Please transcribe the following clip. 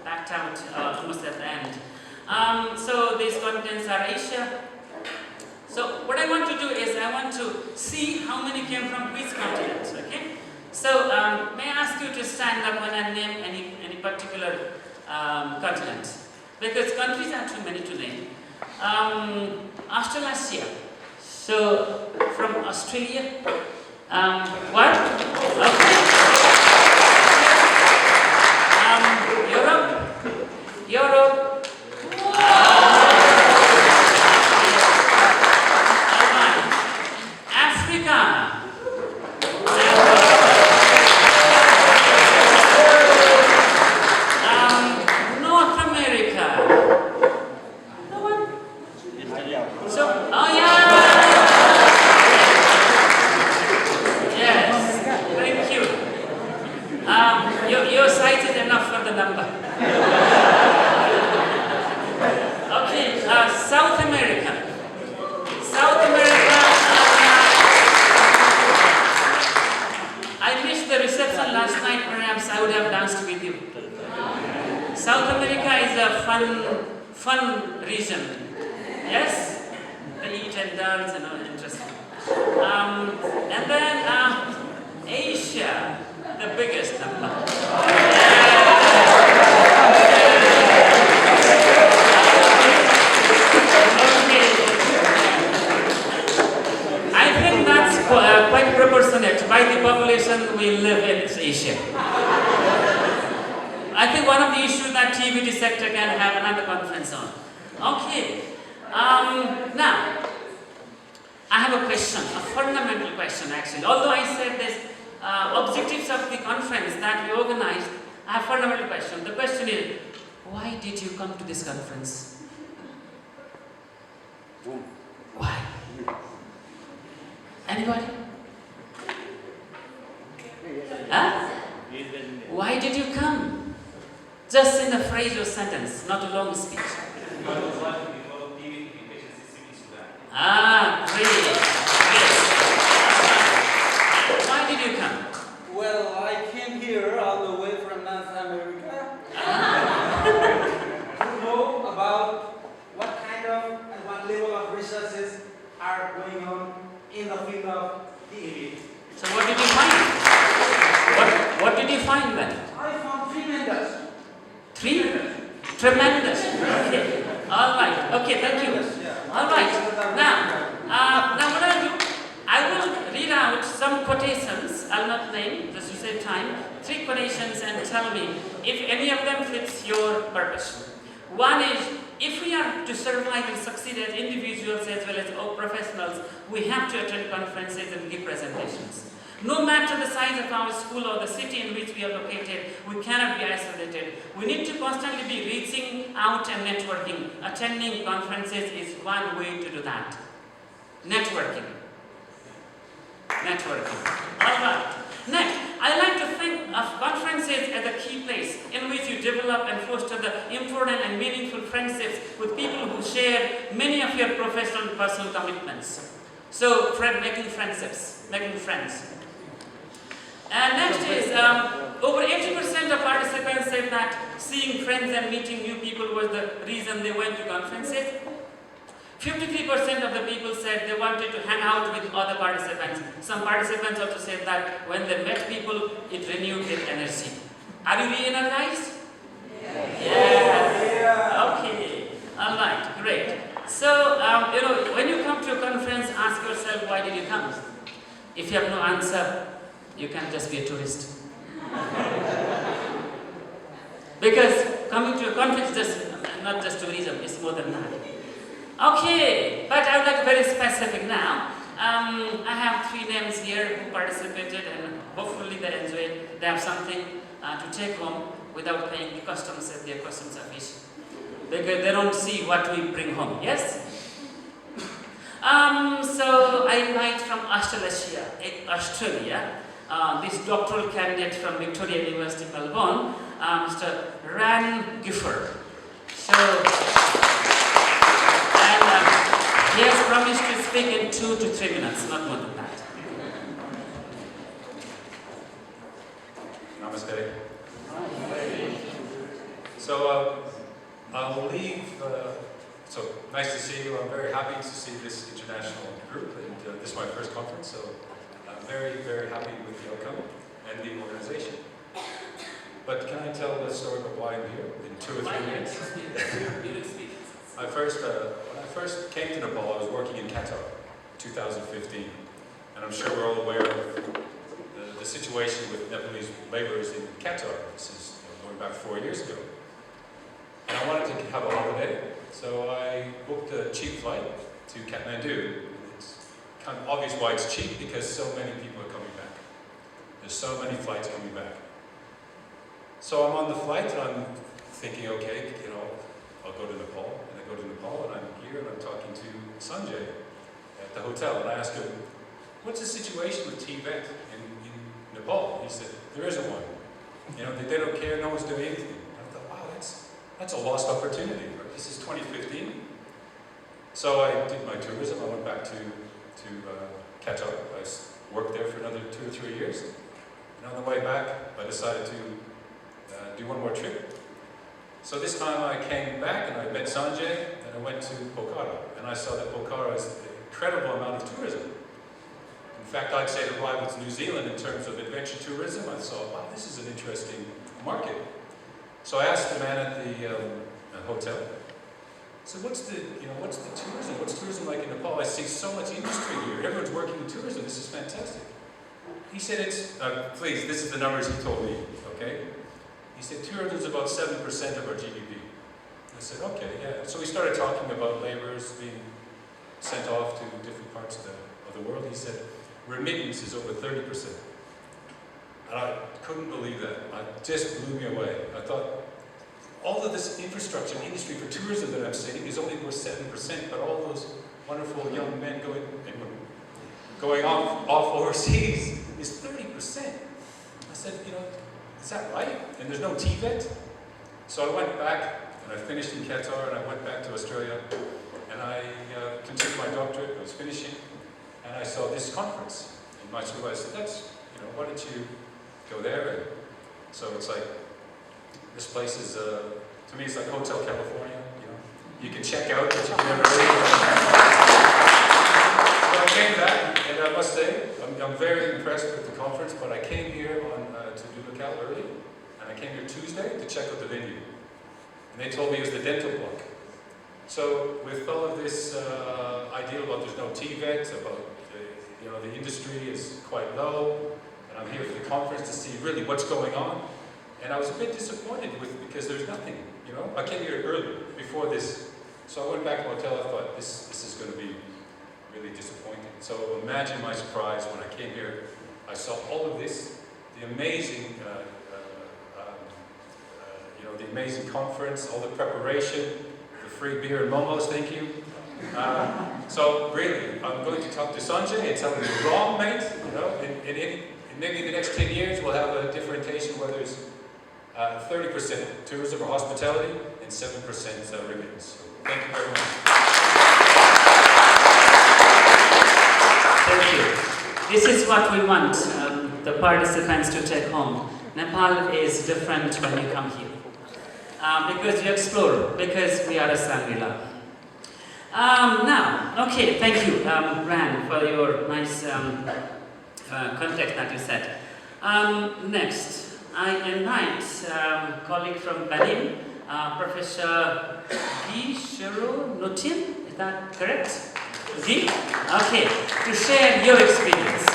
backed out almost at the end. So these continents are Asia. So what I want to do is I want to see how many came from which continent. Okay. So may I ask you to stand up and name any particular continent, because countries are too many to name. Australasia. So from Australia. What? Okay. Europe. Africa. North America. No one? So, oh yeah. Yes. Thank you. Your size is enough for the number. Okay. South America. South America. I missed the reception last night. Perhaps I would have danced with you. South America is a fun region. Yes? They eat and dance and all, interesting. And then Asia, the biggest number. I think that's quite proportionate. By the population we live in Asia. I think one of the issues that TVT sector can have another conference on. Okay. Now, I have a question, a fundamental question actually. Although I said this objectives of the conference that we organized, I have a fundamental question. The question is, why did you come to this conference? Why? Anybody? Huh? Why did you come? Just in a phrase or sentence, not a long speech. Great. Yes. Why did you come? Well, I came here all the way from North America to know about what kind of and what level of researches are going on in the field of the elite. So what did you find? What did you find then? I found tremendous. Tremendous. Okay. All right. Okay. Thank you. All right. Now what I'll do, I will read out some quotations. I'll not name, just to save time. 3 quotations and tell me if any of them fits your purpose. One is, if we are to survive and succeed as individuals as well as professionals, we have to attend conferences and give presentations. No matter the size of our school or the city in which we are located, we cannot be isolated. We need to constantly be reaching out and networking. Attending conferences is one way to do that. Networking. Alright. Next, I like to think of conferences as a key place in which you develop and foster the important and meaningful friendships with people who share many of your professional and personal commitments. So, making friends. And next is, over 80% of participants said that seeing friends and meeting new people was the reason they went to conferences. 53% of the people said they wanted to hang out with other participants. Some participants also said that when they met people, it renewed their energy. Are you re-energized? Yeah. Okay. All right. Great. So, when you come to a conference, ask yourself, why did you come? If you have no answer, you can just be a tourist. Because coming to a conference is not just tourism, it's more than that. Okay, but I would like to be very specific now. I have 3 names here who participated, and hopefully they enjoyed. They have something to take home without paying the customs at their customs office. Because they don't see what we bring home, yes? So I invite from Australia, this doctoral candidate from Victoria University, Melbourne, Mr. Ran Gifford. So, and he has promised to speak in 2 to 3 minutes, not more than that. Namaste. So I'll leave. So nice to see you. I'm very happy to see this international group, and this is my first conference, so I'm very, very happy with the outcome and the organization. But can I tell the story about why I'm here in 2 or 3 minutes? When I first came to Nepal, I was working in Qatar, 2015, and I'm sure we're all aware of the situation with Nepalese laborers in Qatar. This is going back 4 years ago. And I wanted to have a holiday, so I booked a cheap flight to Kathmandu. It's kind of obvious why it's cheap, because so many people are coming back. There's so many flights coming back. So I'm on the flight, and I'm thinking, okay, I'll go to Nepal. And I go to Nepal, and I'm here, and I'm talking to Sanjay at the hotel, and I ask him, what's the situation with Tibet in Nepal? He said, there isn't one. They don't care, no one's doing anything. And I thought, wow, that's a lost opportunity. Right? This is 2015. So I did my tourism. I went back to Qatar. I worked there for another 2 or 3 years. And on the way back, I decided to do one more trip. So this time I came back and I met Sanjay, and I went to Pokhara. And I saw that Pokhara is an incredible amount of tourism. In fact, I'd say it rivals New Zealand in terms of adventure tourism. I thought, wow, this is an interesting market. So I asked the man at the hotel, so what's the tourism? What's tourism like in Nepal? I see so much industry here. Everyone's working in tourism. This is fantastic. He said please, this is the numbers he told me, okay? He said tourism is about 7% of our GDP. I said, okay, yeah. So we started talking about laborers being sent off to different parts of the world. He said, remittance is over 30%. And I couldn't believe that. It just blew me away. I thought, all of this infrastructure and industry for tourism that I'm seeing is only worth 7%, but all those wonderful young men going off overseas is 30%. I said, is that right? And there's no Tibet? So I went back, and I finished in Qatar, and I went back to Australia, and I continued my doctorate. I was finishing, and I saw this conference. And my supervisor said, why don't you go there? And so it's like, this place is, to me, it's like Hotel California. You can check out, but you can never leave. So I came back, and I must say, I'm very impressed with the conference, but I came here to Dulucal early, and I came here Tuesday to check out the venue. And they told me it was the dental block. So with all of this idea about there's no TVET, about the industry is quite low, and I'm here for the conference to see really what's going on. And I was a bit disappointed because there's nothing, I came here early, before this. So I went back to the hotel, I thought, this is going to be really disappointing. So imagine my surprise when I came here. I saw all of this, the amazing, the amazing conference, all the preparation, the free beer and momos, thank you. So really, I'm going to talk to Sanjay and tell him you're wrong, mate. In maybe the next 10 years, we'll have a differentiation where there's 30% tourism or hospitality and 7% remittance. So thank you very much. Thank you. This is what we want the participants to take home. Nepal is different when you come here. Because you explore, because we are a Shangri-La. Now, okay, thank you, Ran, for your nice context that you set. Next, I invite colleague from Benin, Professor Guy Shiro-Notin, is that correct? Guy? Okay, to share your experience.